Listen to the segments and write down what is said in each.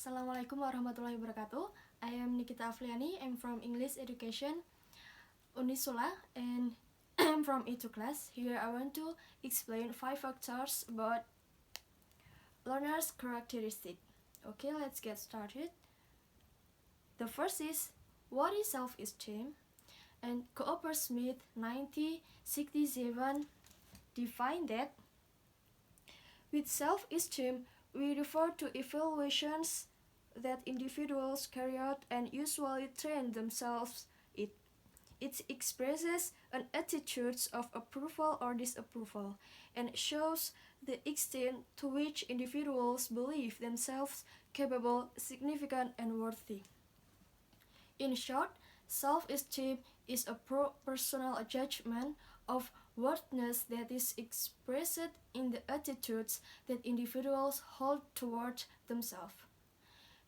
Assalamualaikum warahmatullahi wabarakatuh. I am Nikita Avrilliani. I'm from English Education Unisula and I'm from E2 class. Here I want to explain 5 factors about learners' characteristic. Okay, let's get started. The first is, what is self-esteem? And Cooper Smith 1967 defined that with self-esteem we refer to evaluations that individuals carry out and usually train themselves it. It expresses an attitude of approval or disapproval and shows the extent to which individuals believe themselves capable, significant, and worthy. In short, self-esteem is a personal judgment of worthiness that is expressed in the attitudes that individuals hold toward themselves.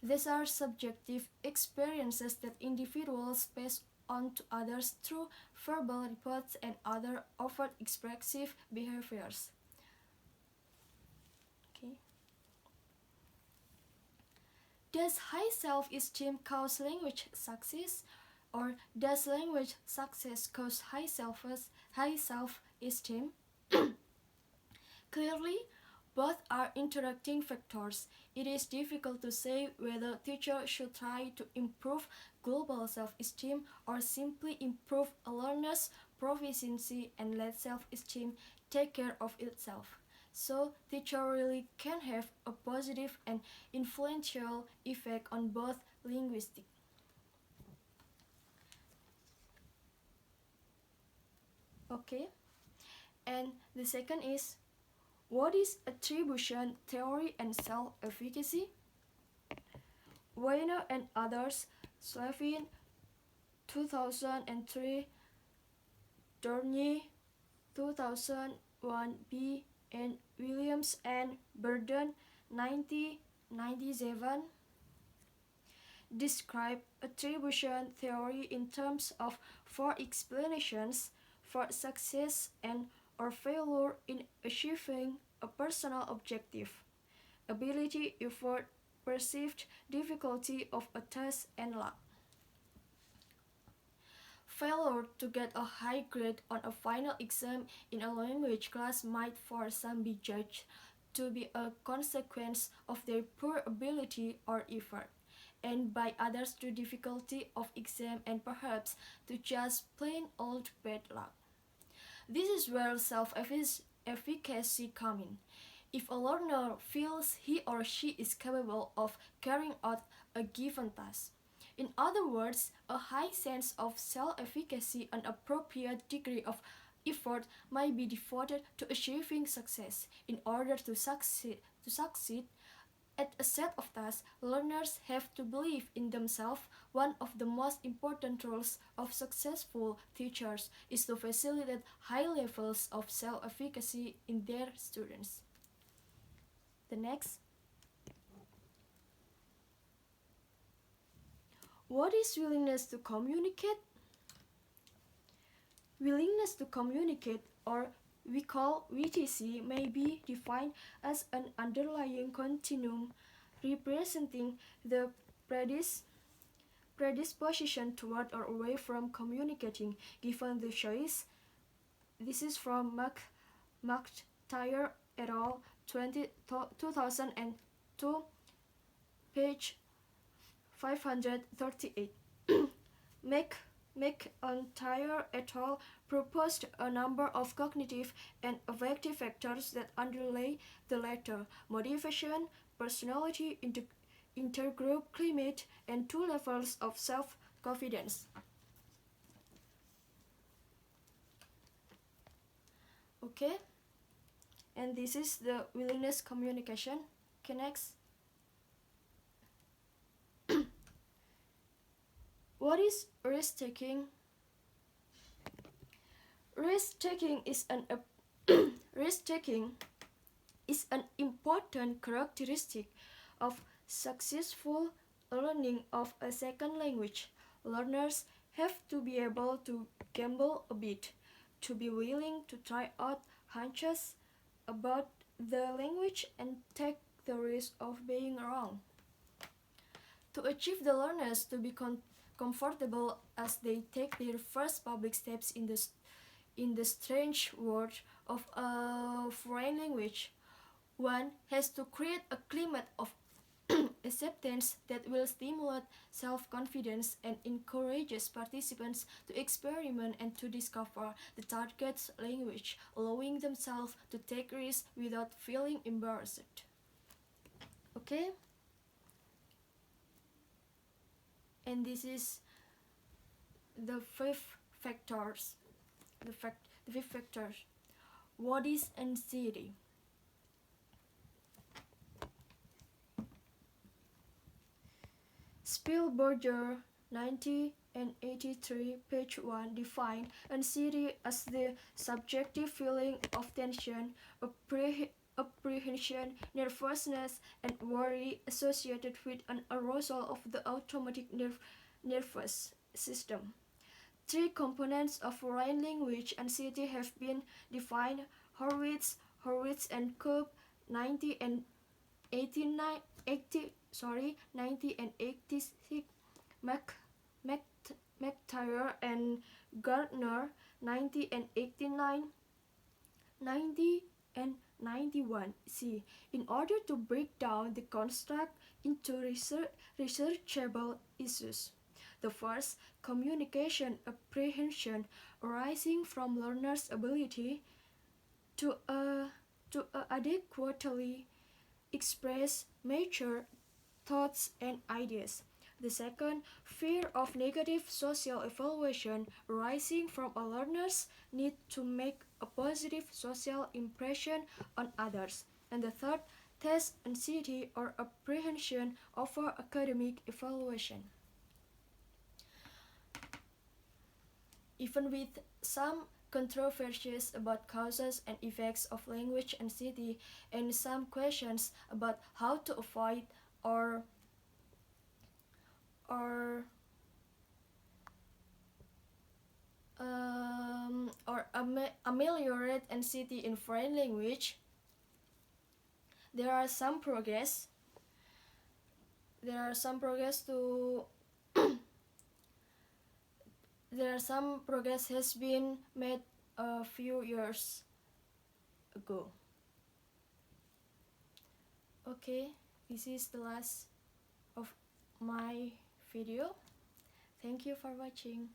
These are subjective experiences that individuals pass on to others through verbal reports and other overt expressive behaviors. Okay. Does high self-esteem cause language success, or does language success cause high self-esteem? Clearly, both are interacting factors. It is difficult to say whether teachers should try to improve global self-esteem or simply improve a learner's proficiency and let self-esteem take care of itself. So, teacher really can have a positive and influential effect on both linguistics. Okay, and the second is, what is attribution theory and self-efficacy? Weiner and others, Slavin 2003, Dornier 2001b, and Williams and Burden 1997 describe attribution theory in terms of 4 explanations for success and or failure in achieving a personal objective: ability, effort, perceived difficulty of a task, and luck. Failure to get a high grade on a final exam in a language class might for some be judged to be a consequence of their poor ability or effort, and by others to difficulty of exam and perhaps to just plain old bad luck. This is where self-efficacy comes in. If a learner feels he or she is capable of carrying out a given task, in other words, a high sense of self-efficacy, an appropriate degree of effort might be devoted to achieving success. In order to succeed at a set of tasks, learners have to believe in themselves. One of the most important roles of successful teachers is to facilitate high levels of self-efficacy in their students. The next. What is willingness to communicate? Willingness to communicate, or we call WTC, may be defined as an underlying continuum representing the predisposition toward or away from communicating, given the choice. This is from McTyre et al. 2002, page 538. McIntyre et al. Proposed a number of cognitive and affective factors that underlay the latter: motivation, personality, intergroup climate, and 2 levels of self-confidence. Okay, and this is the willingness communication. Okay, next. What is risk-taking? Risk-taking is an important characteristic of successful learning of a second language. Learners have to be able to gamble a bit, to be willing to try out hunches about the language and take the risk of being wrong. To achieve the learners to be comfortable as they take their first public steps in the strange world of a foreign language, one has to create a climate of acceptance that will stimulate self-confidence and encourages participants to experiment and to discover the target language, allowing themselves to take risks without feeling embarrassed. Okay? And this is the fifth factors. The fifth factor. What is anxiety? Spielberger, 1983, page 1, defined anxiety as the subjective feeling of tension, apprehension, nervousness, and worry associated with an arousal of the automatic nervous system. Three components of foreign language anxiety have been defined: Horwitz, and Cobb, 1986, McTyre and Gardner, 1989, 90 and 91. See, in order to break down the construct into researchable issues. The first, communication apprehension arising from learners' ability to adequately express mature thoughts and ideas. The second, fear of negative social evaluation arising from a learner's need to make a positive social impression on others. And the third, test anxiety or apprehension over academic evaluation. Even with some controversies about causes and effects of language anxiety and some questions about how to avoid or ameliorate anxiety in foreign language, there are some progress. Some progress has been made a few years ago. Okay, this is the last of my video. Thank you for watching.